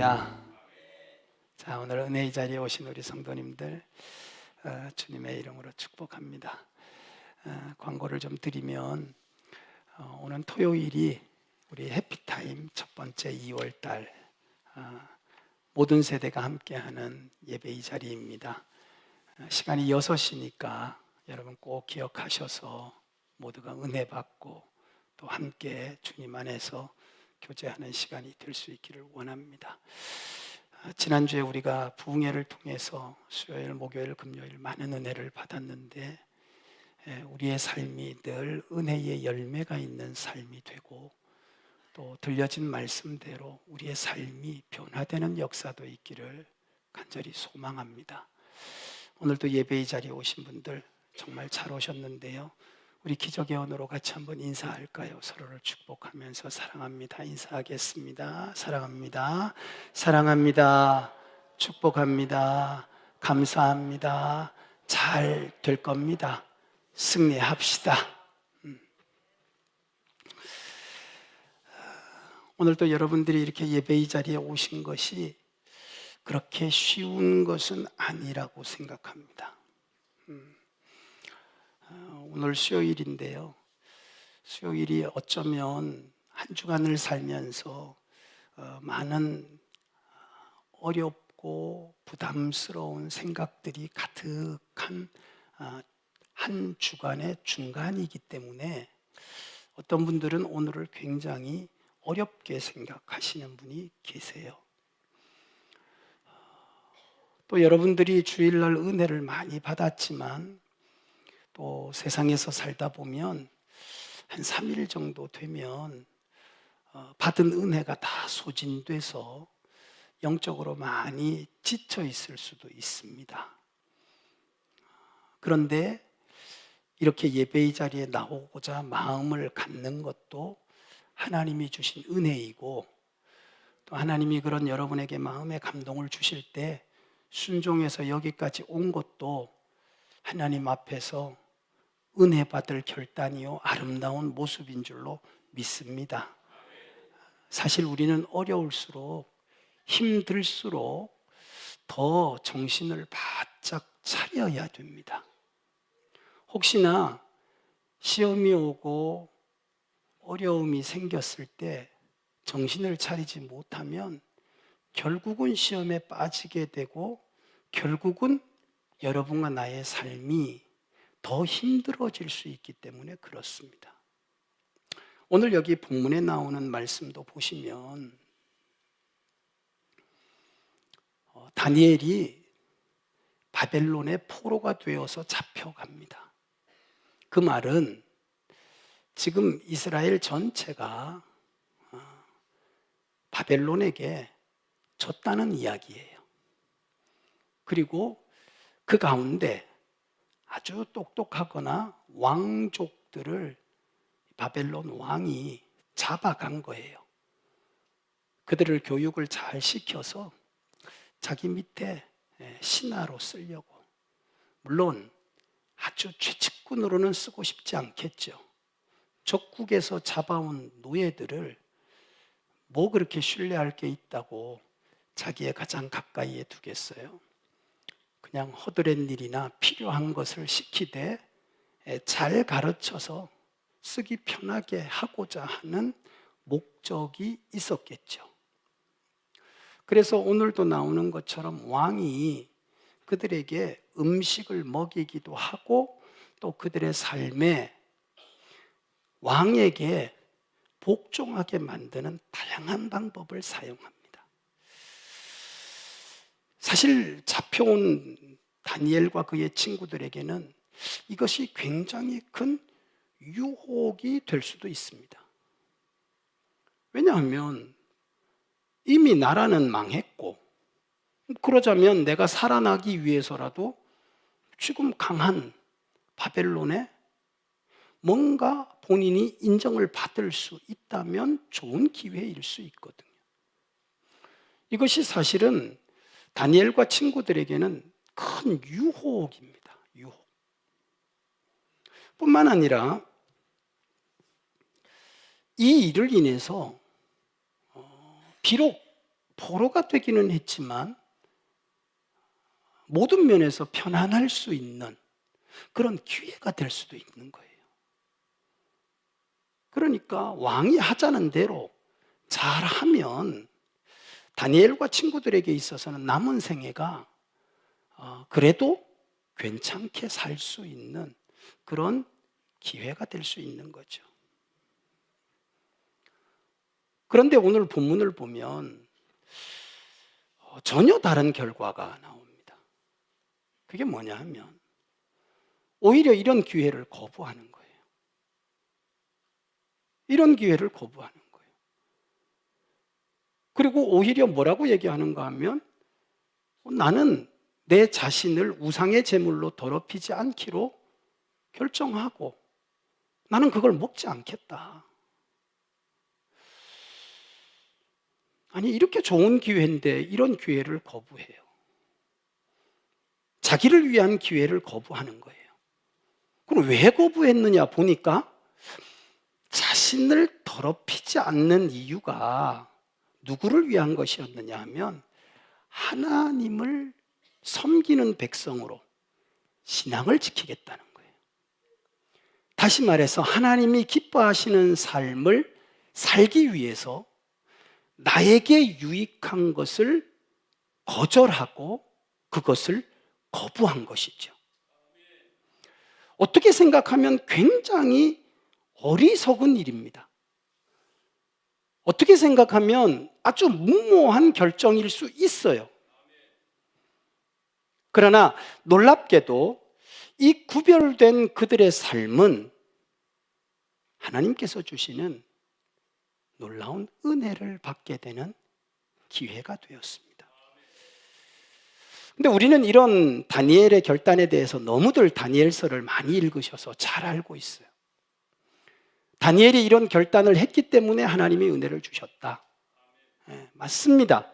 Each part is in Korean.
할렐루야. 자, 오늘 은혜의 자리에 오신 우리 성도님들 주님의 이름으로 축복합니다. 광고를 좀 드리면 오늘 토요일이 우리 해피타임 첫 번째 2월달 모든 세대가 함께하는 예배의 자리입니다. 시간이 6시니까 여러분 꼭 기억하셔서 모두가 은혜 받고 또 함께 주님 안에서 교제하는 시간이 될 수 있기를 원합니다. 지난주에 우리가 부흥회를 통해서 수요일, 목요일, 금요일 많은 은혜를 받았는데 우리의 삶이 늘 은혜의 열매가 있는 삶이 되고 또 들려진 말씀대로 우리의 삶이 변화되는 역사도 있기를 간절히 소망합니다. 오늘도 예배의 자리에 오신 분들 정말 잘 오셨는데요. 우리 기적의 언어로 같이 한번 인사할까요? 서로를 축복하면서 사랑합니다. 인사하겠습니다. 사랑합니다. 사랑합니다. 축복합니다. 감사합니다. 잘 될 겁니다. 승리합시다. 오늘도 여러분들이 이렇게 예배의 자리에 오신 것이 그렇게 쉬운 것은 아니라고 생각합니다. 오늘 수요일인데요. 수요일이 어쩌면 한 주간을 살면서 많은 어렵고 부담스러운 생각들이 가득한 한 주간의 중간이기 때문에 어떤 분들은 오늘을 굉장히 어렵게 생각하시는 분이 계세요. 또 여러분들이 주일날 은혜를 많이 받았지만 또 세상에서 살다 보면 한 3일 정도 되면 받은 은혜가 다 소진돼서 영적으로 많이 지쳐 있을 수도 있습니다. 그런데 이렇게 예배의 자리에 나오고자 마음을 갖는 것도 하나님이 주신 은혜이고 또 하나님이 그런 여러분에게 마음의 감동을 주실 때 순종해서 여기까지 온 것도 하나님 앞에서 은혜 받을 결단이요 아름다운 모습인 줄로 믿습니다. 사실 우리는 어려울수록 힘들수록 더 정신을 바짝 차려야 됩니다. 혹시나 시험이 오고 어려움이 생겼을 때 정신을 차리지 못하면 결국은 시험에 빠지게 되고 결국은 여러분과 나의 삶이 더 힘들어질 수 있기 때문에 그렇습니다. 오늘 여기 본문에 나오는 말씀도 보시면 다니엘이 바벨론의 포로가 되어서 잡혀갑니다. 그 말은 지금 이스라엘 전체가 바벨론에게 졌다는 이야기예요. 그리고 그 가운데 아주 똑똑하거나 왕족들을 바벨론 왕이 잡아간 거예요. 그들을 교육을 잘 시켜서 자기 밑에 신하로 쓰려고. 물론 아주 최측근으로는 쓰고 싶지 않겠죠. 적국에서 잡아온 노예들을 뭐 그렇게 신뢰할 게 있다고 자기의 가장 가까이에 두겠어요. 그냥 허드렛 일이나 필요한 것을 시키되 잘 가르쳐서 쓰기 편하게 하고자 하는 목적이 있었겠죠. 그래서 오늘도 나오는 것처럼 왕이 그들에게 음식을 먹이기도 하고 또 그들의 삶에 왕에게 복종하게 만드는 다양한 방법을 사용합니다. 사실 잡혀온 다니엘과 그의 친구들에게는 이것이 굉장히 큰 유혹이 될 수도 있습니다. 왜냐하면 이미 나라는 망했고 그러자면 내가 살아나기 위해서라도 지금 강한 바벨론에 뭔가 본인이 인정을 받을 수 있다면 좋은 기회일 수 있거든요. 이것이 사실은 다니엘과 친구들에게는 큰 유혹입니다. 유혹. 뿐만 아니라 이 일을 인해서 비록 포로가 되기는 했지만 모든 면에서 편안할 수 있는 그런 기회가 될 수도 있는 거예요. 그러니까 왕이 하자는 대로 잘하면 다니엘과 친구들에게 있어서는 남은 생애가 그래도 괜찮게 살 수 있는 그런 기회가 될 수 있는 거죠. 그런데 오늘 본문을 보면 전혀 다른 결과가 나옵니다. 그게 뭐냐 하면 오히려 이런 기회를 거부하는 거예요. 이런 기회를 거부하는 거예요. 그리고 오히려 뭐라고 얘기하는가 하면 나는 내 자신을 우상의 제물로 더럽히지 않기로 결정하고 나는 그걸 먹지 않겠다. 아니, 이렇게 좋은 기회인데 이런 기회를 거부해요. 자기를 위한 기회를 거부하는 거예요. 그럼 왜 거부했느냐 보니까 자신을 더럽히지 않는 이유가 누구를 위한 것이었느냐 하면 하나님을 섬기는 백성으로 신앙을 지키겠다는 거예요. 다시 말해서 하나님이 기뻐하시는 삶을 살기 위해서 나에게 유익한 것을 거절하고 그것을 거부한 것이죠. 어떻게 생각하면 굉장히 어리석은 일입니다. 어떻게 생각하면 아주 무모한 결정일 수 있어요. 그러나 놀랍게도 이 구별된 그들의 삶은 하나님께서 주시는 놀라운 은혜를 받게 되는 기회가 되었습니다. 근데 우리는 이런 다니엘의 결단에 대해서 너무들 다니엘서를 많이 읽으셔서 잘 알고 있어요. 다니엘이 이런 결단을 했기 때문에 하나님이 은혜를 주셨다. 네, 맞습니다.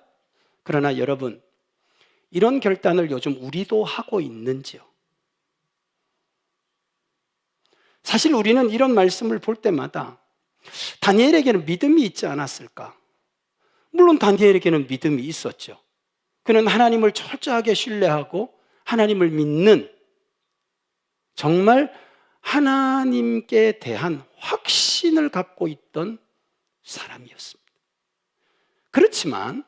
그러나 여러분, 이런 결단을 요즘 우리도 하고 있는지요? 사실 우리는 이런 말씀을 볼 때마다 다니엘에게는 믿음이 있지 않았을까? 물론 다니엘에게는 믿음이 있었죠. 그는 하나님을 철저하게 신뢰하고 하나님을 믿는 정말 하나님께 대한 확신을 갖고 있던 사람이었습니다. 그렇지만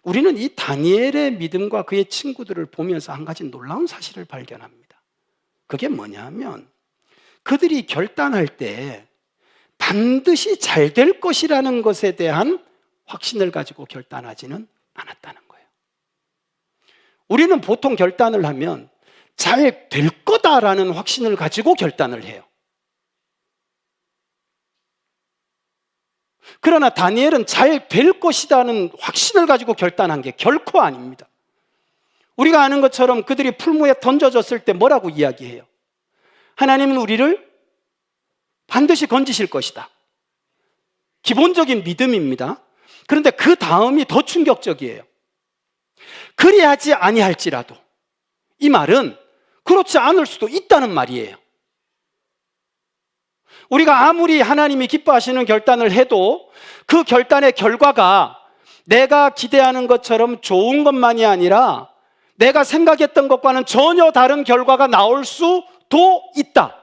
우리는 이 다니엘의 믿음과 그의 친구들을 보면서 한 가지 놀라운 사실을 발견합니다. 그게 뭐냐 하면 그들이 결단할 때 반드시 잘 될 것이라는 것에 대한 확신을 가지고 결단하지는 않았다는 거예요. 우리는 보통 결단을 하면 잘 될 거다라는 확신을 가지고 결단을 해요. 그러나 다니엘은 잘 될 것이라는 확신을 가지고 결단한 게 결코 아닙니다. 우리가 아는 것처럼 그들이 풀무에 던져졌을 때 뭐라고 이야기해요? 하나님은 우리를 반드시 건지실 것이다. 기본적인 믿음입니다. 그런데 그 다음이 더 충격적이에요. 그리하지 아니할지라도, 이 말은 그렇지 않을 수도 있다는 말이에요. 우리가 아무리 하나님이 기뻐하시는 결단을 해도 그 결단의 결과가 내가 기대하는 것처럼 좋은 것만이 아니라 내가 생각했던 것과는 전혀 다른 결과가 나올 수도 있다.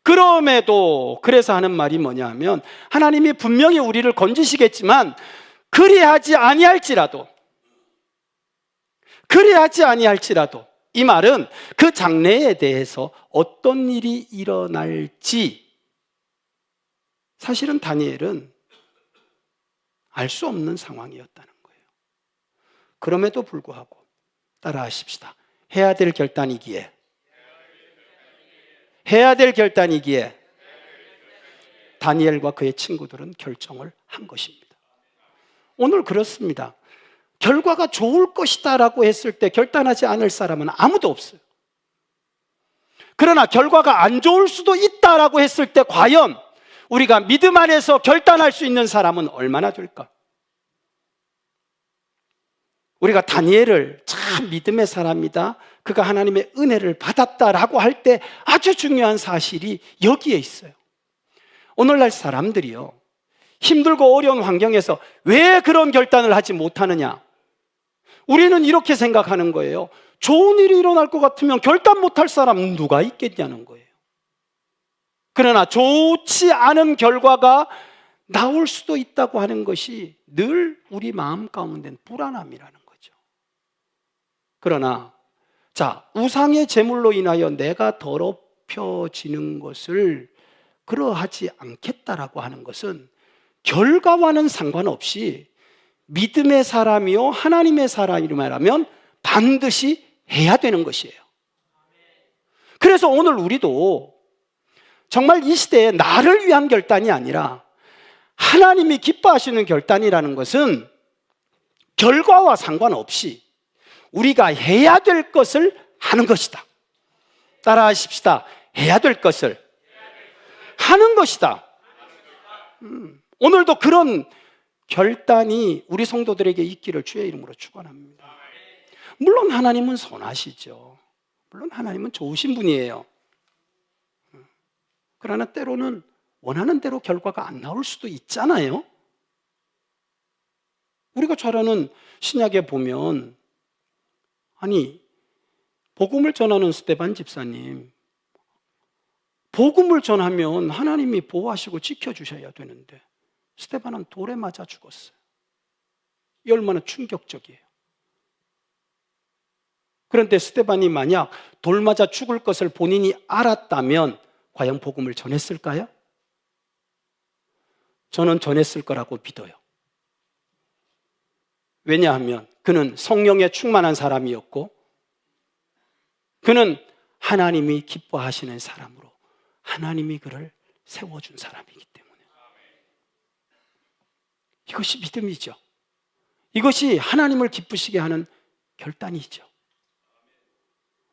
그럼에도 그래서 하는 말이 뭐냐 하면 하나님이 분명히 우리를 건지시겠지만 그리하지 아니할지라도 이 말은 그 장래에 대해서 어떤 일이 일어날지 사실은 다니엘은 알 수 없는 상황이었다는 거예요. 그럼에도 불구하고 따라하십시다. 해야 될 결단이기에 다니엘과 그의 친구들은 결정을 한 것입니다. 오늘 그렇습니다. 결과가 좋을 것이다 라고 했을 때 결단하지 않을 사람은 아무도 없어요. 그러나 결과가 안 좋을 수도 있다라고 했을 때 과연 우리가 믿음 안에서 결단할 수 있는 사람은 얼마나 될까? 우리가 다니엘을 참 믿음의 사람이다, 그가 하나님의 은혜를 받았다라고 할 때 아주 중요한 사실이 여기에 있어요. 오늘날 사람들이요, 힘들고 어려운 환경에서 왜 그런 결단을 하지 못하느냐? 우리는 이렇게 생각하는 거예요. 좋은 일이 일어날 것 같으면 결단 못할 사람은 누가 있겠냐는 거예요. 그러나 좋지 않은 결과가 나올 수도 있다고 하는 것이 늘 우리 마음 가운데는 불안함이라는 거죠. 그러나 우상의 제물로 인하여 내가 더럽혀지는 것을 그러하지 않겠다라고 하는 것은 결과와는 상관없이 믿음의 사람이요 하나님의 사람이라면 반드시 해야 되는 것이에요. 그래서 오늘 우리도 정말 이 시대에 나를 위한 결단이 아니라 하나님이 기뻐하시는 결단이라는 것은 결과와 상관없이 우리가 해야 될 것을 하는 것이다. 따라하십시다. 해야 될 것을 하는 것이다. 오늘도 그런 결단이 우리 성도들에게 있기를 주의 이름으로 축원합니다. 물론 하나님은 선하시죠. 물론 하나님은 좋으신 분이에요. 그러나 때로는 원하는 대로 결과가 안 나올 수도 있잖아요. 우리가 잘 아는 신약에 보면 복음을 전하는 스데반 집사님, 복음을 전하면 하나님이 보호하시고 지켜주셔야 되는데 스데반은 돌에 맞아 죽었어요. 이 얼마나 충격적이에요. 그런데 스데반이 만약 돌 맞아 죽을 것을 본인이 알았다면 과연 복음을 전했을까요? 저는 전했을 거라고 믿어요. 왜냐하면 그는 성령에 충만한 사람이었고 그는 하나님이 기뻐하시는 사람으로 하나님이 그를 세워준 사람이기 때문에 이것이 믿음이죠. 이것이 하나님을 기쁘시게 하는 결단이죠.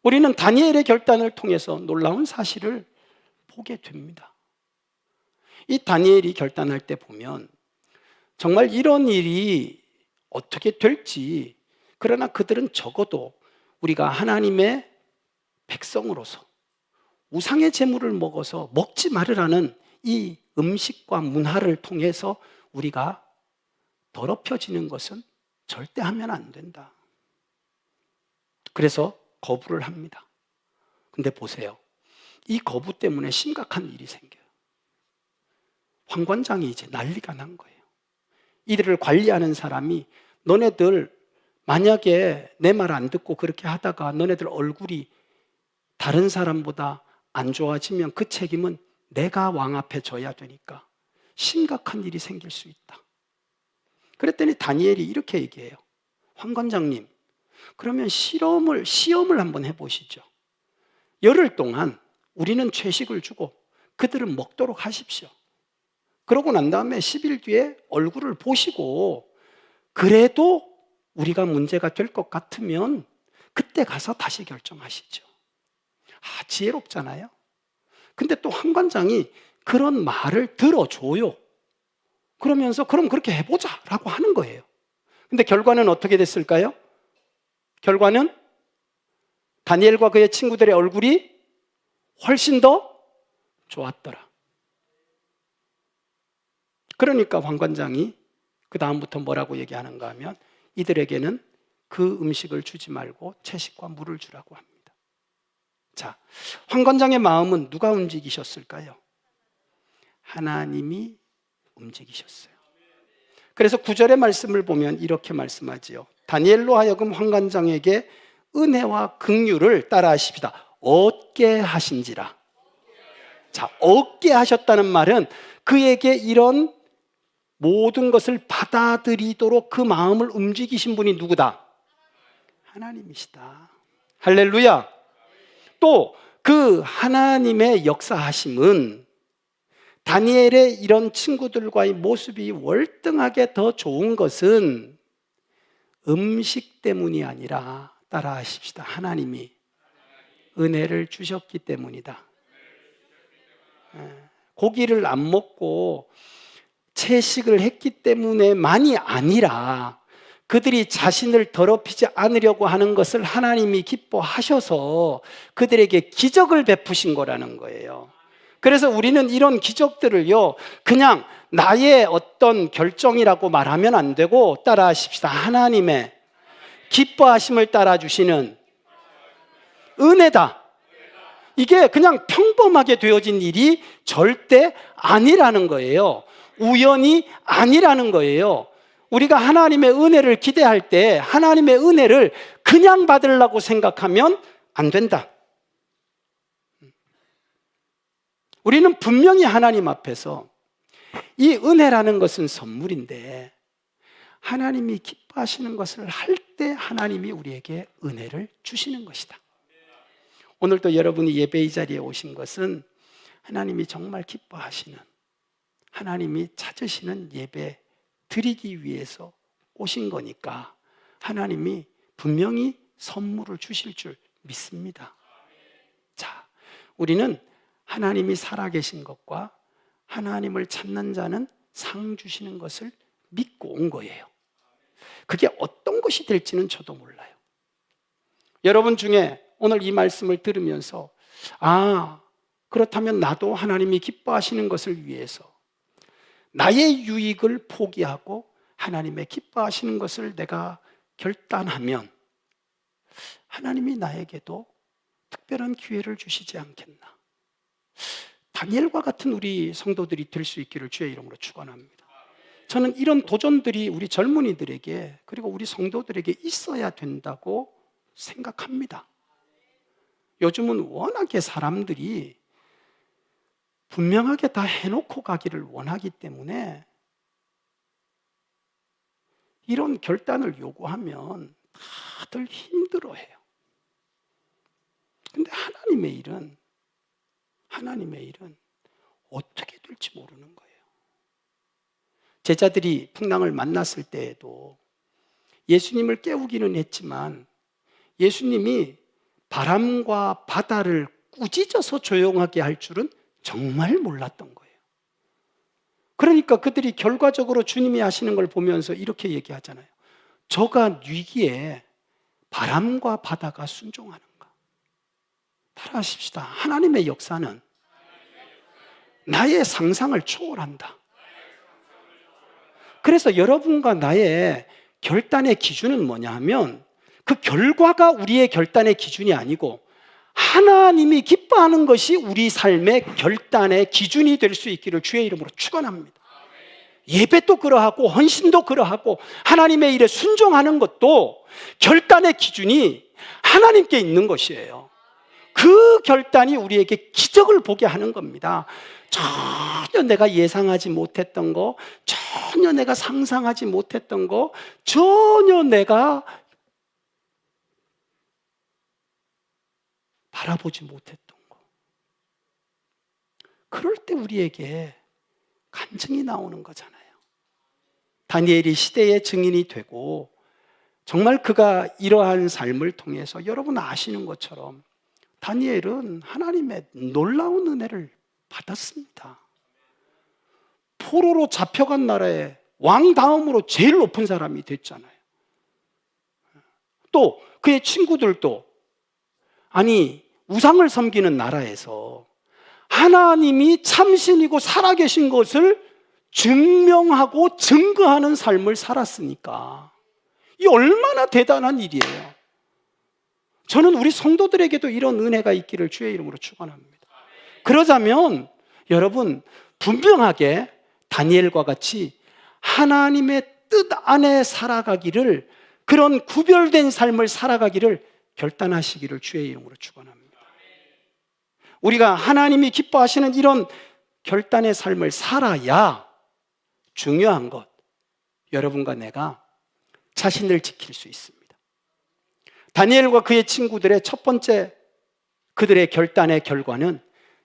우리는 다니엘의 결단을 통해서 놀라운 사실을 보게 됩니다. 이 다니엘이 결단할 때 보면 정말 이런 일이 어떻게 될지, 그러나 그들은 적어도 우리가 하나님의 백성으로서 우상의 제물을 먹어서 먹지 말으라는 이 음식과 문화를 통해서 우리가 더럽혀지는 것은 절대 하면 안 된다. 그래서 거부를 합니다. 근데 보세요. 이 거부 때문에 심각한 일이 생겨요. 황관장이 이제 난리가 난 거예요. 이들을 관리하는 사람이 너네들 만약에 내 말 안 듣고 그렇게 하다가 너네들 얼굴이 다른 사람보다 안 좋아지면 그 책임은 내가 왕 앞에 져야 되니까 심각한 일이 생길 수 있다. 그랬더니 다니엘이 이렇게 얘기해요. 황관장님, 그러면 시험을 한번 해보시죠. 열흘 동안 우리는 채식을 주고 그들은 먹도록 하십시오. 그러고 난 다음에 10일 뒤에 얼굴을 보시고 그래도 우리가 문제가 될 것 같으면 그때 가서 다시 결정하시죠. 지혜롭잖아요. 근데 또 황관장이 그런 말을 들어줘요. 그러면서 그럼 그렇게 해보자 라고 하는 거예요. 근데 결과는 어떻게 됐을까요? 결과는 다니엘과 그의 친구들의 얼굴이 훨씬 더 좋았더라. 그러니까 황관장이 그 다음부터 뭐라고 얘기하는가 하면 이들에게는 그 음식을 주지 말고 채식과 물을 주라고 합니다. 자, 황관장의 마음은 누가 움직이셨을까요? 하나님이 움직이셨어요. 그래서 9절의 말씀을 보면 이렇게 말씀하지요. 다니엘로 하여금 황관장에게 은혜와 긍휼을 따라하십시다. 얻게 하신지라. 자, 얻게 하셨다는 말은 그에게 이런 모든 것을 받아들이도록 그 마음을 움직이신 분이 누구다? 하나님이시다. 할렐루야. 또 그 하나님의 역사하심은 다니엘의 이런 친구들과의 모습이 월등하게 더 좋은 것은 음식 때문이 아니라, 따라하십시다, 하나님이 은혜를 주셨기 때문이다. 고기를 안 먹고 채식을 했기 때문에만이 아니라 그들이 자신을 더럽히지 않으려고 하는 것을 하나님이 기뻐하셔서 그들에게 기적을 베푸신 거라는 거예요. 그래서 우리는 이런 기적들을요, 그냥 나의 어떤 결정이라고 말하면 안 되고 따라 하십시다. 하나님의 기뻐하심을 따라주시는 은혜다. 이게 그냥 평범하게 되어진 일이 절대 아니라는 거예요. 우연이 아니라는 거예요. 우리가 하나님의 은혜를 기대할 때 하나님의 은혜를 그냥 받으려고 생각하면 안 된다. 우리는 분명히 하나님 앞에서 이 은혜라는 것은 선물인데 하나님이 기뻐하시는 것을 할 때 하나님이 우리에게 은혜를 주시는 것이다. 오늘도 여러분이 예배의 자리에 오신 것은 하나님이 정말 기뻐하시는, 하나님이 찾으시는 예배 드리기 위해서 오신 거니까 하나님이 분명히 선물을 주실 줄 믿습니다. 자, 우리는 하나님이 살아계신 것과 하나님을 찾는 자는 상 주시는 것을 믿고 온 거예요. 그게 어떤 것이 될지는 저도 몰라요. 여러분 중에 오늘 이 말씀을 들으면서 그렇다면 나도 하나님이 기뻐하시는 것을 위해서 나의 유익을 포기하고 하나님의 기뻐하시는 것을 내가 결단하면 하나님이 나에게도 특별한 기회를 주시지 않겠나. 다니엘과 같은 우리 성도들이 될 수 있기를 주의 이름으로 축원합니다. 저는 이런 도전들이 우리 젊은이들에게 그리고 우리 성도들에게 있어야 된다고 생각합니다. 요즘은 워낙에 사람들이 분명하게 다 해놓고 가기를 원하기 때문에 이런 결단을 요구하면 다들 힘들어해요. 근데 하나님의 일은 어떻게 될지 모르는 거예요. 제자들이 풍랑을 만났을 때에도 예수님을 깨우기는 했지만 예수님이 바람과 바다를 꾸짖어서 조용하게 할 줄은 정말 몰랐던 거예요. 그러니까 그들이 결과적으로 주님이 하시는 걸 보면서 이렇게 얘기하잖아요. 저가 위기에 바람과 바다가 순종하는가. 따라하십시다. 하나님의 역사는 나의 상상을 초월한다. 그래서 여러분과 나의 결단의 기준은 뭐냐 하면 그 결과가 우리의 결단의 기준이 아니고 하나님이 기뻐하는 것이 우리 삶의 결단의 기준이 될 수 있기를 주의 이름으로 축원합니다. 예배도 그러하고 헌신도 그러하고 하나님의 일에 순종하는 것도 결단의 기준이 하나님께 있는 것이에요. 그 결단이 우리에게 기적을 보게 하는 겁니다. 전혀 내가 예상하지 못했던 거, 전혀 내가 상상하지 못했던 거, 전혀 내가 바라보지 못했던 거. 그럴 때 우리에게 간증이 나오는 거잖아요. 다니엘이 시대의 증인이 되고 정말 그가 이러한 삶을 통해서 여러분 아시는 것처럼 다니엘은 하나님의 놀라운 은혜를 받았습니다. 포로로 잡혀간 나라의 왕 다음으로 제일 높은 사람이 됐잖아요. 또 그의 친구들도 우상을 섬기는 나라에서 하나님이 참신이고 살아계신 것을 증명하고 증거하는 삶을 살았으니까 이 얼마나 대단한 일이에요. 저는 우리 성도들에게도 이런 은혜가 있기를 주의 이름으로 축원합니다. 그러자면 여러분 분명하게 다니엘과 같이 하나님의 뜻 안에 살아가기를, 그런 구별된 삶을 살아가기를 결단하시기를 주의 이름으로 축원합니다. 우리가 하나님이 기뻐하시는 이런 결단의 삶을 살아야 중요한 것, 여러분과 내가 자신을 지킬 수 있습니다. 다니엘과 그의 친구들의 첫 번째 그들의 결단의 결과는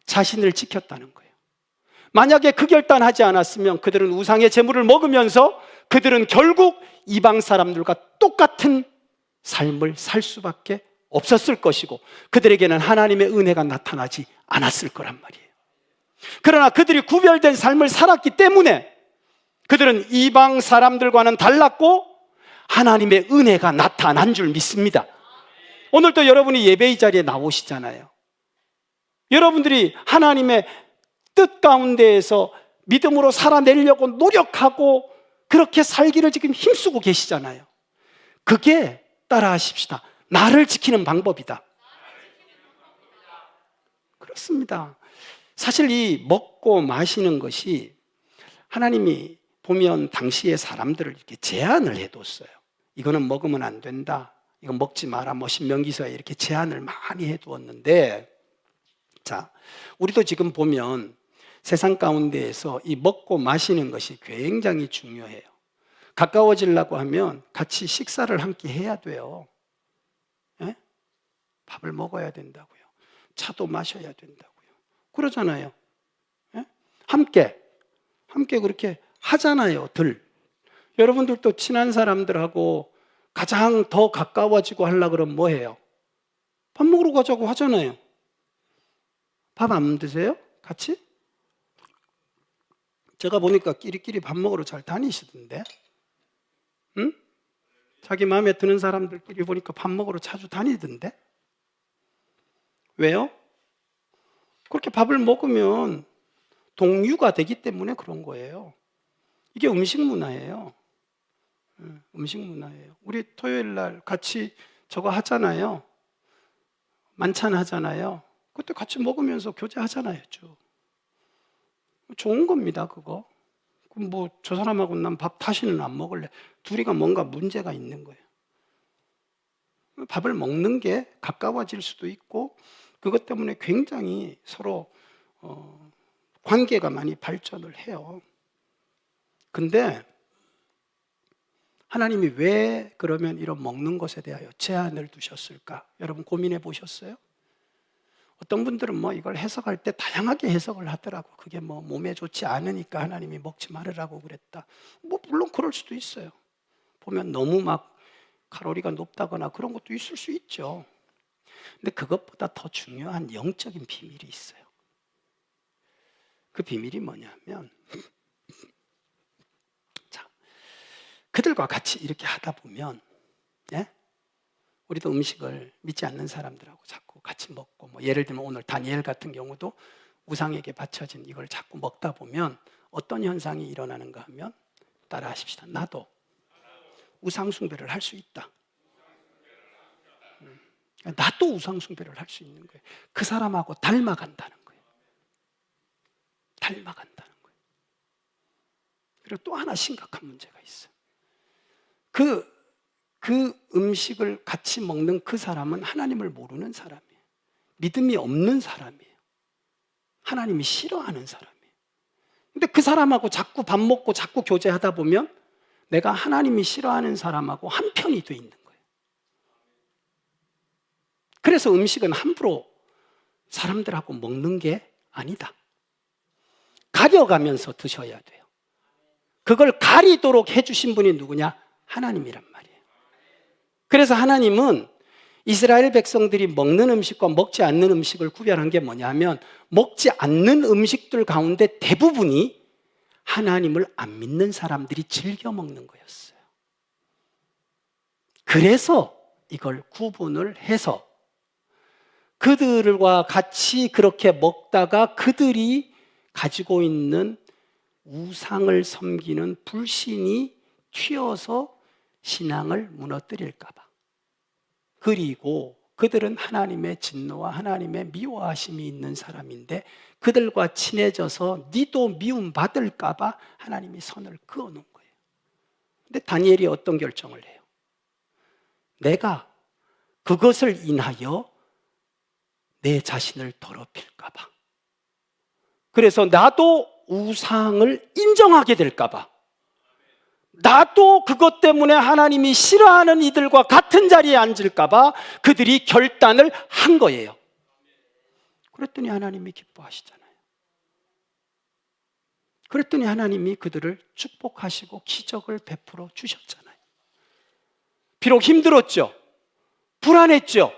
자신을 지켰다는 거예요. 만약에 그 결단하지 않았으면 그들은 우상의 제물을 먹으면서 그들은 결국 이방 사람들과 똑같은 삶을 살 수밖에 없었을 것이고 그들에게는 하나님의 은혜가 나타나지 않았을 거란 말이에요. 그러나 그들이 구별된 삶을 살았기 때문에 그들은 이방 사람들과는 달랐고 하나님의 은혜가 나타난 줄 믿습니다. 오늘도 여러분이 예배의 자리에 나오시잖아요. 여러분들이 하나님의 뜻 가운데에서 믿음으로 살아내려고 노력하고 그렇게 살기를 지금 힘쓰고 계시잖아요. 그게 따라하십시다. 나를 지키는 방법이다. 그렇습니다. 사실 이 먹고 마시는 것이 하나님이 보면 당시의 사람들을 이렇게 제한을 해뒀어요. 이거는 먹으면 안 된다. 이건 먹지 마라. 뭐 신명기서에 이렇게 제한을 많이 해두었는데, 자, 우리도 지금 보면 세상 가운데에서 이 먹고 마시는 것이 굉장히 중요해요. 가까워지려고 하면 같이 식사를 함께 해야 돼요. 예? 밥을 먹어야 된다고요. 차도 마셔야 된다고요. 그러잖아요. 예? 함께 그렇게 하잖아요. 여러분들도 친한 사람들하고 가장 더 가까워지고 하려고 그러면 뭐 해요? 밥 먹으러 가자고 하잖아요. 밥 안 드세요? 같이? 제가 보니까 끼리끼리 밥 먹으러 잘 다니시던데. 응? 자기 마음에 드는 사람들끼리 보니까 밥 먹으러 자주 다니던데. 왜요? 그렇게 밥을 먹으면 동유가 되기 때문에 그런 거예요. 이게 음식 문화예요. 음식 문화예요. 우리 토요일 날 같이 저거 하잖아요. 만찬 하잖아요. 그때 같이 먹으면서 교제하잖아요. 쭉. 좋은 겁니다, 그거. 그럼 뭐 저 사람하고 난 밥 다시는 안 먹을래. 둘이가 뭔가 문제가 있는 거예요. 밥을 먹는 게 가까워질 수도 있고 그것 때문에 굉장히 서로 관계가 많이 발전을 해요. 근데 하나님이 왜 그러면 이런 먹는 것에 대하여 제한을 두셨을까? 여러분 고민해 보셨어요? 어떤 분들은 뭐 이걸 해석할 때 다양하게 해석을 하더라고. 그게 뭐 몸에 좋지 않으니까 하나님이 먹지 말으라고 그랬다. 뭐 물론 그럴 수도 있어요. 보면 너무 막 칼로리가 높다거나 그런 것도 있을 수 있죠. 근데 그것보다 더 중요한 영적인 비밀이 있어요. 그 비밀이 뭐냐면 자, 그들과 같이 이렇게 하다 보면 예? 우리도 음식을 믿지 않는 사람들하고 자꾸 같이 먹고 뭐 예를 들면 오늘 다니엘 같은 경우도 우상에게 바쳐진 이걸 자꾸 먹다 보면 어떤 현상이 일어나는가 하면 따라 하십시다. 나도 우상 숭배를 할 수 있다. 나도 우상 숭배를 할 수 있는 거예요. 그 사람하고 닮아간다는 거예요. 닮아간다는 거예요. 그리고 또 하나 심각한 문제가 있어요. 그 음식을 같이 먹는 그 사람은 하나님을 모르는 사람이에요. 믿음이 없는 사람이에요. 하나님이 싫어하는 사람이에요. 근데 그 사람하고 자꾸 밥 먹고 자꾸 교제하다 보면 내가 하나님이 싫어하는 사람하고 한 편이 돼 있는 거예요. 그래서 음식은 함부로 사람들하고 먹는 게 아니다. 가려가면서 드셔야 돼요. 그걸 가리도록 해주신 분이 누구냐? 하나님이란 말이에요. 그래서 하나님은 이스라엘 백성들이 먹는 음식과 먹지 않는 음식을 구별한 게 뭐냐면 먹지 않는 음식들 가운데 대부분이 하나님을 안 믿는 사람들이 즐겨 먹는 거였어요. 그래서 이걸 구분을 해서 그들과 같이 그렇게 먹다가 그들이 가지고 있는 우상을 섬기는 불신이 튀어서 신앙을 무너뜨릴까 봐. 그리고 그들은 하나님의 진노와 하나님의 미워하심이 있는 사람인데 그들과 친해져서 니도 미움 받을까 봐 하나님이 선을 그어놓은 거예요. 근데 다니엘이 어떤 결정을 해요? 내가 그것을 인하여 내 자신을 더럽힐까 봐. 그래서 나도 우상을 인정하게 될까 봐. 나도 그것 때문에 하나님이 싫어하는 이들과 같은 자리에 앉을까 봐 그들이 결단을 한 거예요. 그랬더니 하나님이 기뻐하시잖아요. 그랬더니 하나님이 그들을 축복하시고 기적을 베풀어 주셨잖아요. 비록 힘들었죠. 불안했죠.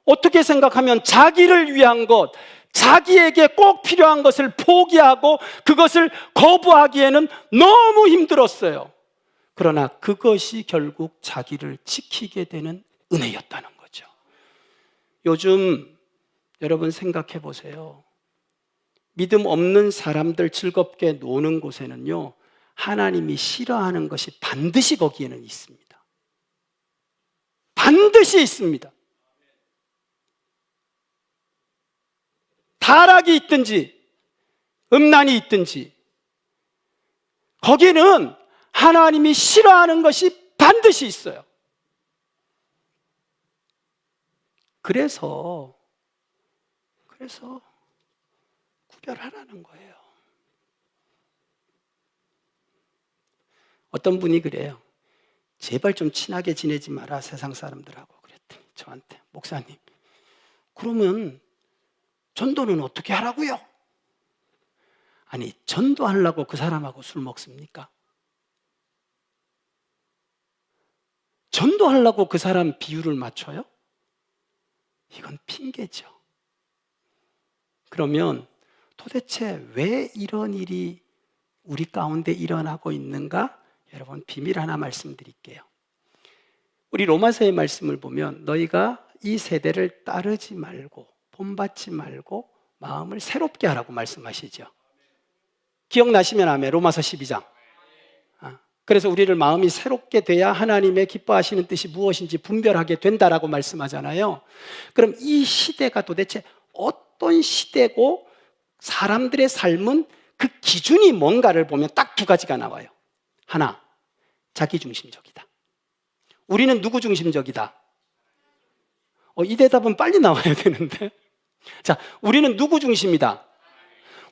어떻게 생각하면 자기를 위한 것, 자기에게 꼭 필요한 것을 포기하고 그것을 거부하기에는 너무 힘들었어요. 그러나 그것이 결국 자기를 지키게 되는 은혜였다는 거죠. 요즘 여러분 생각해 보세요. 믿음 없는 사람들 즐겁게 노는 곳에는요, 하나님이 싫어하는 것이 반드시 거기에는 있습니다. 반드시 있습니다. 타락이 있든지 음란이 있든지 거기는 하나님이 싫어하는 것이 반드시 있어요. 그래서 구별하라는 거예요. 어떤 분이 그래요. 제발 좀 친하게 지내지 마라, 세상 사람들하고. 그랬더니 저한테, 목사님, 그러면 전도는 어떻게 하라고요? 아니, 전도하려고 그 사람하고 술 먹습니까? 전도하려고 그 사람 비율을 맞춰요? 이건 핑계죠. 그러면 도대체 왜 이런 일이 우리 가운데 일어나고 있는가? 여러분, 비밀 하나 말씀드릴게요. 우리 로마서의 말씀을 보면 너희가 이 세대를 따르지 말고 본받지 말고 마음을 새롭게 하라고 말씀하시죠. 기억나시면 아멘. 로마서 12장. 그래서 우리를 마음이 새롭게 돼야 하나님의 기뻐하시는 뜻이 무엇인지 분별하게 된다라고 말씀하잖아요. 그럼 이 시대가 도대체 어떤 시대고 사람들의 삶은 그 기준이 뭔가를 보면 딱 두 가지가 나와요. 하나, 자기중심적이다. 우리는 누구 중심적이다? 이 대답은 빨리 나와야 되는데. 자, 우리는 누구 중심이다?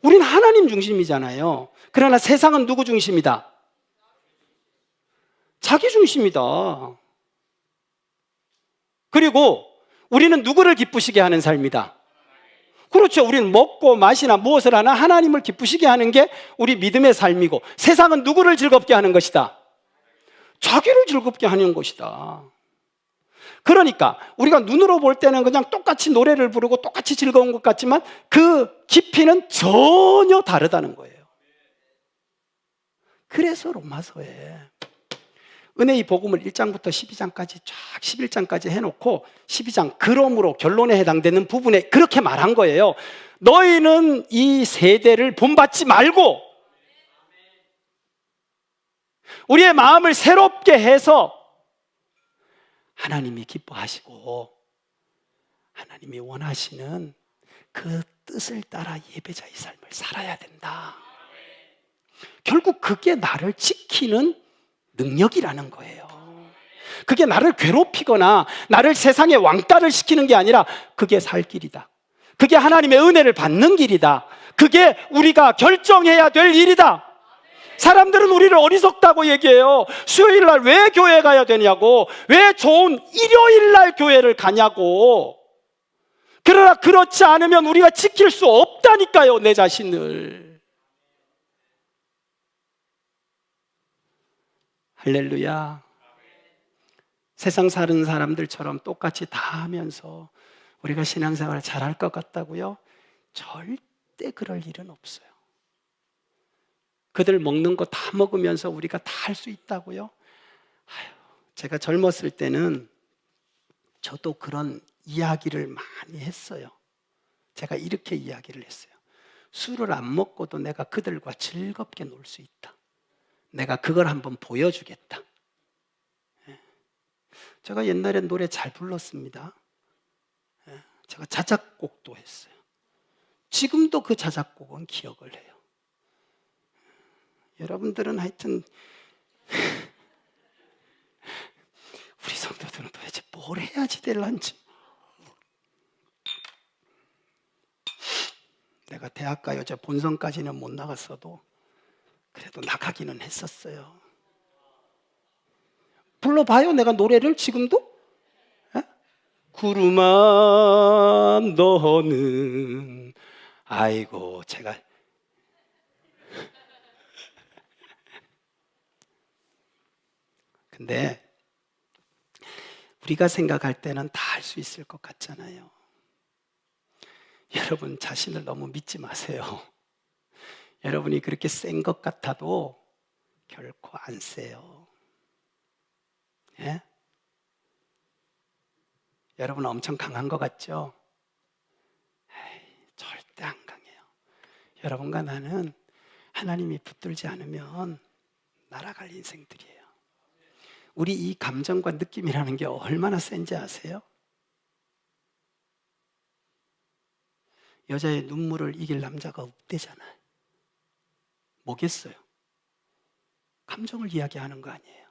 우리는 하나님 중심이잖아요. 그러나 세상은 누구 중심이다? 자기 중심이다. 그리고 우리는 누구를 기쁘시게 하는 삶이다? 그렇죠. 우리는 먹고 마시나 무엇을 하나 하나님을 기쁘시게 하는 게 우리 믿음의 삶이고, 세상은 누구를 즐겁게 하는 것이다? 자기를 즐겁게 하는 것이다. 그러니까 우리가 눈으로 볼 때는 그냥 똑같이 노래를 부르고 똑같이 즐거운 것 같지만 그 깊이는 전혀 다르다는 거예요. 그래서 로마서에 은혜의 복음을 1장부터 12장까지 쫙 11장까지 해놓고 12장 그러므로 결론에 해당되는 부분에 그렇게 말한 거예요. 너희는 이 세대를 본받지 말고 우리의 마음을 새롭게 해서 하나님이 기뻐하시고 하나님이 원하시는 그 뜻을 따라 예배자의 삶을 살아야 된다. 결국 그게 나를 지키는 능력이라는 거예요. 그게 나를 괴롭히거나 나를 세상의 왕따를 시키는 게 아니라 그게 살 길이다. 그게 하나님의 은혜를 받는 길이다. 그게 우리가 결정해야 될 일이다. 사람들은 우리를 어리석다고 얘기해요. 수요일 날 왜 교회 가야 되냐고, 왜 좋은 일요일 날 교회를 가냐고. 그러나 그렇지 않으면 우리가 지킬 수 없다니까요, 내 자신을. 할렐루야. 세상 사는 사람들처럼 똑같이 다 하면서 우리가 신앙생활을 잘할 것 같다고요? 절대 그럴 일은 없어요. 그들 먹는 거 다 먹으면서 우리가 다 할 수 있다고요? 제가 젊었을 때는 저도 그런 이야기를 많이 했어요. 제가 이렇게 이야기를 했어요. 술을 안 먹고도 내가 그들과 즐겁게 놀 수 있다. 내가 그걸 한번 보여주겠다. 제가 옛날에 노래 잘 불렀습니다. 제가 자작곡도 했어요. 지금도 그 자작곡은 기억을 해요. 여러분들은 하여튼 우리 성도들은 도대체 뭘 해야지 될란지. 내가 대학가요제 본선까지는 못 나갔어도 그래도 나가기는 했었어요. 불러봐요, 내가 노래를 지금도. 구름아 너는 아이고 제가 근데 우리가 생각할 때는 다 할 수 있을 것 같잖아요. 여러분 자신을 너무 믿지 마세요. 여러분이 그렇게 센 것 같아도 결코 안 세요. 예? 여러분 엄청 강한 것 같죠? 에이, 절대 안 강해요. 여러분과 나는 하나님이 붙들지 않으면 날아갈 인생들이에요. 우리 이 감정과 느낌이라는 게 얼마나 센지 아세요? 여자의 눈물을 이길 남자가 없대잖아요. 뭐겠어요? 감정을 이야기하는 거 아니에요.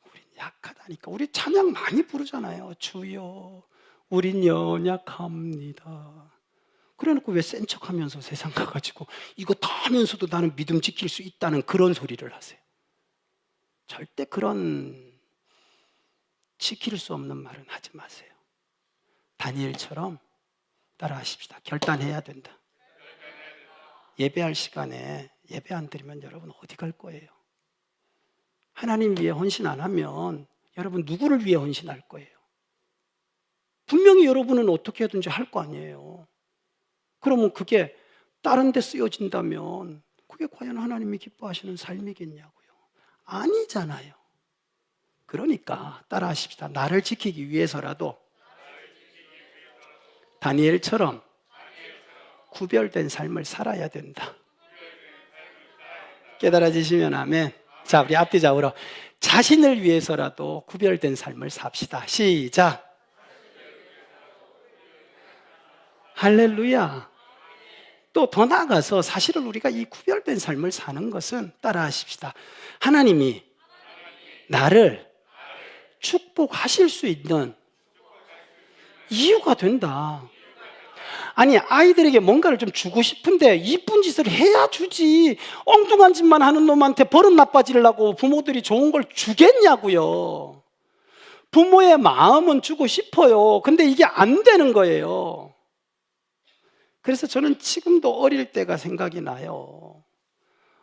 우린 약하다니까. 우리 찬양 많이 부르잖아요. 주여, 우린 연약합니다. 그래놓고 왜 센 척하면서 세상 가가지고 이거 다 하면서도 나는 믿음 지킬 수 있다는 그런 소리를 하세요. 절대 그런 지킬 수 없는 말은 하지 마세요. 다니엘처럼 따라하십시다. 결단해야 된다. 예배할 시간에 예배 안 드리면 여러분 어디 갈 거예요? 하나님 위해 헌신 안 하면 여러분 누구를 위해 헌신할 거예요? 분명히 여러분은 어떻게 하든지 할 거 아니에요. 그러면 그게 다른 데 쓰여진다면 그게 과연 하나님이 기뻐하시는 삶이겠냐고요. 아니잖아요. 그러니까 따라하십시다. 나를 지키기 위해서라도 다니엘처럼 구별된 삶을 살아야 된다. 깨달아지시면 아멘. 자, 우리 앞뒤 좌우로 자신을 위해서라도 구별된 삶을 삽시다. 시작. 할렐루야. 또 더 나아가서 사실은 우리가 이 구별된 삶을 사는 것은 따라하십시다. 하나님이 나를 축복하실 수 있는 이유가 된다. 아니, 아이들에게 뭔가를 좀 주고 싶은데 이쁜 짓을 해야 주지. 엉뚱한 짓만 하는 놈한테 버릇 나빠지려고 부모들이 좋은 걸 주겠냐고요. 부모의 마음은 주고 싶어요. 근데 이게 안 되는 거예요. 그래서 저는 지금도 어릴 때가 생각이 나요.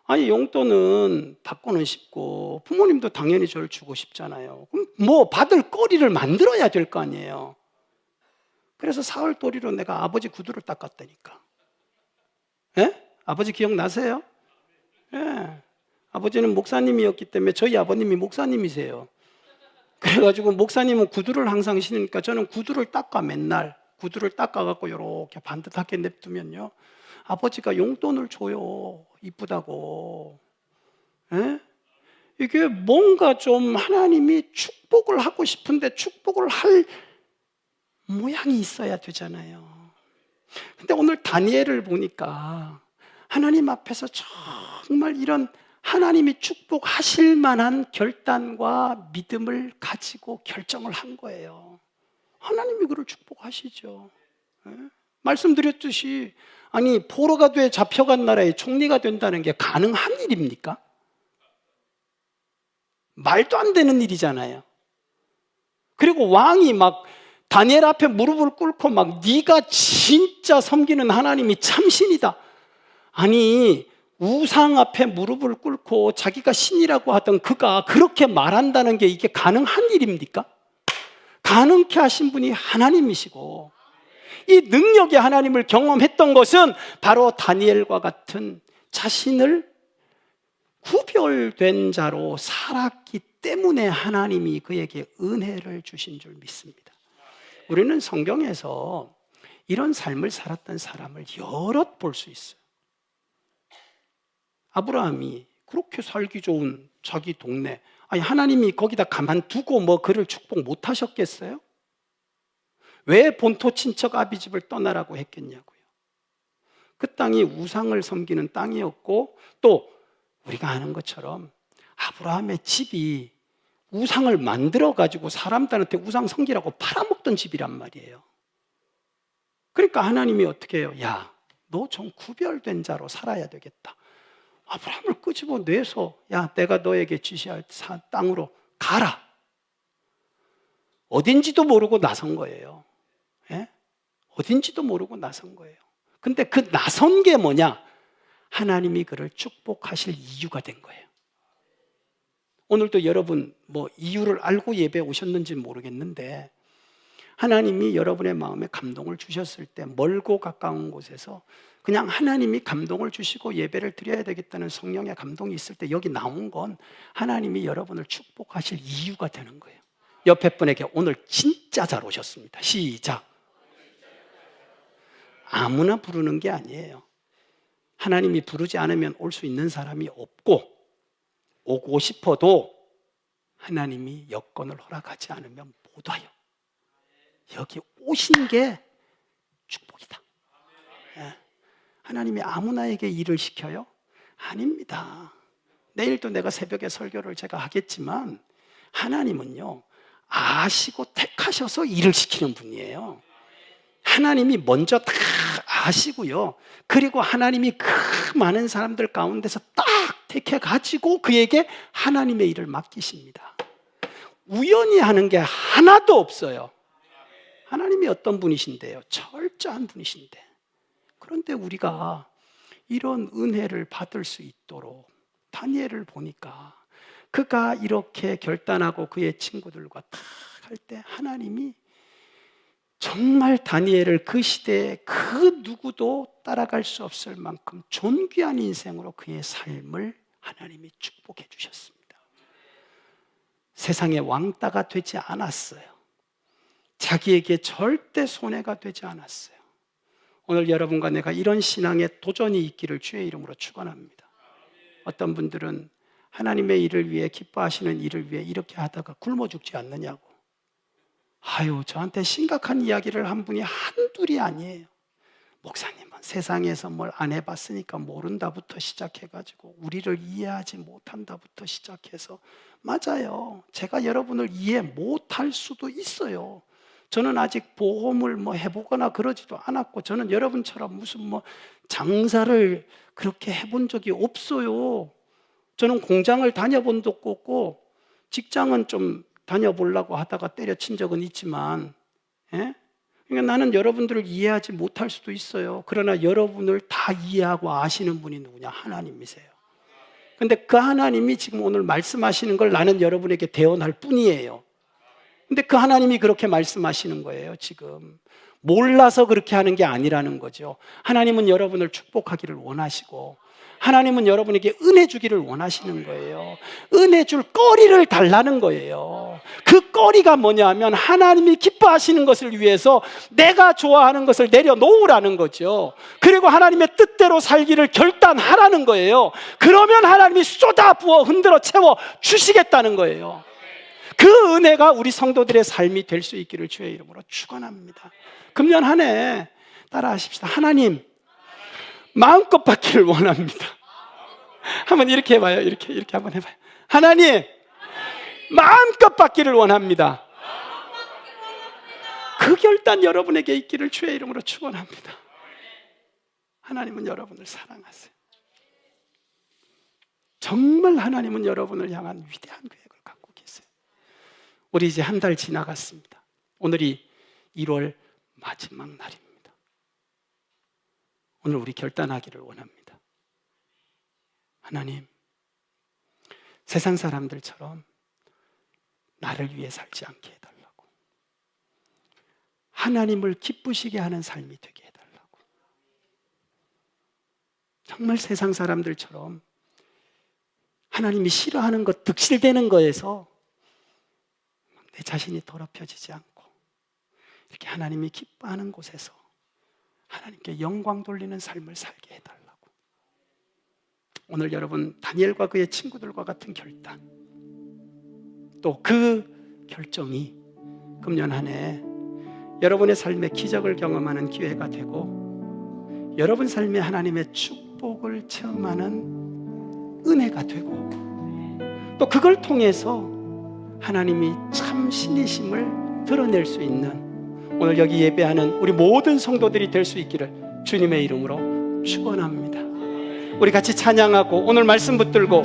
아니, 용돈은 받고는 싶고 부모님도 당연히 저를 주고 싶잖아요. 그럼 뭐 받을 거리를 만들어야 될 거 아니에요. 그래서 사흘도리로 내가 아버지 구두를 닦았다니까. 예? 아버지 기억나세요? 예. 아버지는 목사님이었기 때문에 저희 아버님이 목사님이세요. 그래가지고 목사님은 구두를 항상 신으니까 저는 구두를 닦아 맨날. 구두를 닦아갖고 이렇게 반듯하게 냅두면요, 아버지가 용돈을 줘요. 이쁘다고. 에? 이게 뭔가 좀 하나님이 축복을 하고 싶은데 축복을 할 모양이 있어야 되잖아요. 근데 오늘 다니엘을 보니까 하나님 앞에서 정말 이런 하나님이 축복하실 만한 결단과 믿음을 가지고 결정을 한 거예요. 하나님이 그를 축복하시죠. 네? 말씀드렸듯이, 아니, 포로가 돼 잡혀간 나라의 총리가 된다는 게 가능한 일입니까? 말도 안 되는 일이잖아요. 그리고 왕이 막 다니엘 앞에 무릎을 꿇고 막 네가 진짜 섬기는 하나님이 참신이다. 아니, 우상 앞에 무릎을 꿇고 자기가 신이라고 하던 그가 그렇게 말한다는 게 이게 가능한 일입니까? 가능케 하신 분이 하나님이시고, 이 능력의 하나님을 경험했던 것은 바로 다니엘과 같은 자신을 구별된 자로 살았기 때문에 하나님이 그에게 은혜를 주신 줄 믿습니다. 우리는 성경에서 이런 삶을 살았던 사람을 여럿 볼 수 있어요. 아브라함이 그렇게 살기 좋은 자기 동네, 아니, 하나님이 거기다 가만두고 뭐 그를 축복 못 하셨겠어요? 왜 본토 친척 아비집을 떠나라고 했겠냐고요. 그 땅이 우상을 섬기는 땅이었고, 또 우리가 아는 것처럼 아브라함의 집이 우상을 만들어가지고 사람들한테 우상 섬기라고 팔아먹던 집이란 말이에요. 그러니까 하나님이 어떻게 해요? 야, 너 좀 구별된 자로 살아야 되겠다. 아브라함을 끄집어내서, 야, 내가 너에게 지시할 땅으로 가라. 어딘지도 모르고 나선 거예요. 예? 어딘지도 모르고 나선 거예요. 근데 그 나선 게 뭐냐? 하나님이 그를 축복하실 이유가 된 거예요. 오늘도 여러분 뭐 이유를 알고 예배에 오셨는지 모르겠는데, 하나님이 여러분의 마음에 감동을 주셨을 때 멀고 가까운 곳에서 그냥 하나님이 감동을 주시고 예배를 드려야 되겠다는 성령의 감동이 있을 때 여기 나온 건 하나님이 여러분을 축복하실 이유가 되는 거예요. 옆에 분에게 오늘 진짜 잘 오셨습니다. 시작. 아무나 부르는 게 아니에요. 하나님이 부르지 않으면 올 수 있는 사람이 없고, 오고 싶어도 하나님이 여건을 허락하지 않으면 못 와요. 여기 오신 게 축복이다. 하나님이 아무나에게 일을 시켜요? 아닙니다. 내일도 내가 새벽에 설교를 제가 하겠지만 하나님은요, 아시고 택하셔서 일을 시키는 분이에요. 하나님이 먼저 다 아시고요, 그리고 하나님이 그 많은 사람들 가운데서 딱 택해가지고 그에게 하나님의 일을 맡기십니다. 우연히 하는 게 하나도 없어요. 하나님이 어떤 분이신데요? 철저한 분이신데. 그런데 우리가 이런 은혜를 받을 수 있도록 다니엘을 보니까 그가 이렇게 결단하고 그의 친구들과 다 할 때 하나님이 정말 다니엘을 그 시대에 그 누구도 따라갈 수 없을 만큼 존귀한 인생으로 그의 삶을 하나님이 축복해 주셨습니다. 세상의 왕따가 되지 않았어요. 자기에게 절대 손해가 되지 않았어요. 오늘 여러분과 내가 이런 신앙에 도전이 있기를 주의 이름으로 축원합니다. 어떤 분들은 하나님의 일을 위해, 기뻐하시는 일을 위해 이렇게 하다가 굶어 죽지 않느냐고. 아유, 저한테 심각한 이야기를 한 분이 한둘이 아니에요. 목사님은 세상에서 뭘 안 해봤으니까 모른다부터 시작해가지고 우리를 이해하지 못한다부터 시작해서, 맞아요, 제가 여러분을 이해 못할 수도 있어요. 저는 아직 보험을 해보거나 그러지도 않았고, 저는 여러분처럼 무슨 장사를 그렇게 해본 적이 없어요. 저는 공장을 다녀본 적도 없고, 직장은 좀 다녀보려고 하다가 때려친 적은 있지만, 그러니까 나는 여러분들을 이해하지 못할 수도 있어요. 그러나 여러분을 다 이해하고 아시는 분이 누구냐? 하나님이세요. 근데 그 하나님이 지금 오늘 말씀하시는 걸 나는 여러분에게 대언할 뿐이에요. 근데 그 하나님이 그렇게 말씀하시는 거예요. 지금 몰라서 그렇게 하는 게 아니라는 거죠. 하나님은 여러분을 축복하기를 원하시고, 하나님은 여러분에게 은혜 주기를 원하시는 거예요. 은혜 줄 거리를 달라는 거예요. 그 거리가 뭐냐면 하나님이 기뻐하시는 것을 위해서 내가 좋아하는 것을 내려놓으라는 거죠. 그리고 하나님의 뜻대로 살기를 결단하라는 거예요. 그러면 하나님이 쏟아부어 흔들어 채워 주시겠다는 거예요. 그 은혜가 우리 성도들의 삶이 될 수 있기를 주의 이름으로 축원합니다. 금년 한 해 따라하십시다. 하나님, 마음껏 받기를 원합니다. 한번 이렇게 해봐요. 이렇게 한번 해봐요. 하나님, 마음껏 받기를 원합니다. 그 결단 여러분에게 있기를 주의 이름으로 축원합니다. 하나님은 여러분을 사랑하세요. 정말 하나님은 여러분을 향한 위대한 계획을 갖고 계세요. 우리 이제 한 달 지나갔습니다. 오늘이 1월 마지막 날입니다. 오늘 우리 결단하기를 원합니다. 하나님, 세상 사람들처럼 나를 위해 살지 않게 해달라고, 하나님을 기쁘시게 하는 삶이 되게 해달라고. 정말 세상 사람들처럼 하나님이 싫어하는 것, 득실되는 거에서 내 자신이 더럽혀지지 않고, 이렇게 하나님이 기뻐하는 곳에서 하나님께 영광 돌리는 삶을 살게 해달라고. 오늘 여러분, 다니엘과 그의 친구들과 같은 결단, 또 그 결정이 금년 한 해 여러분의 삶에 기적을 경험하는 기회가 되고, 여러분 삶에 하나님의 축복을 체험하는 은혜가 되고, 또 그걸 통해서 하나님이 참 신이심을 드러낼 수 있는 오늘 여기 예배하는 우리 모든 성도들이 될 수 있기를 주님의 이름으로 축원합니다. 우리 같이 찬양하고 오늘 말씀 붙들고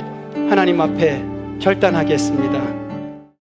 하나님 앞에 결단하겠습니다.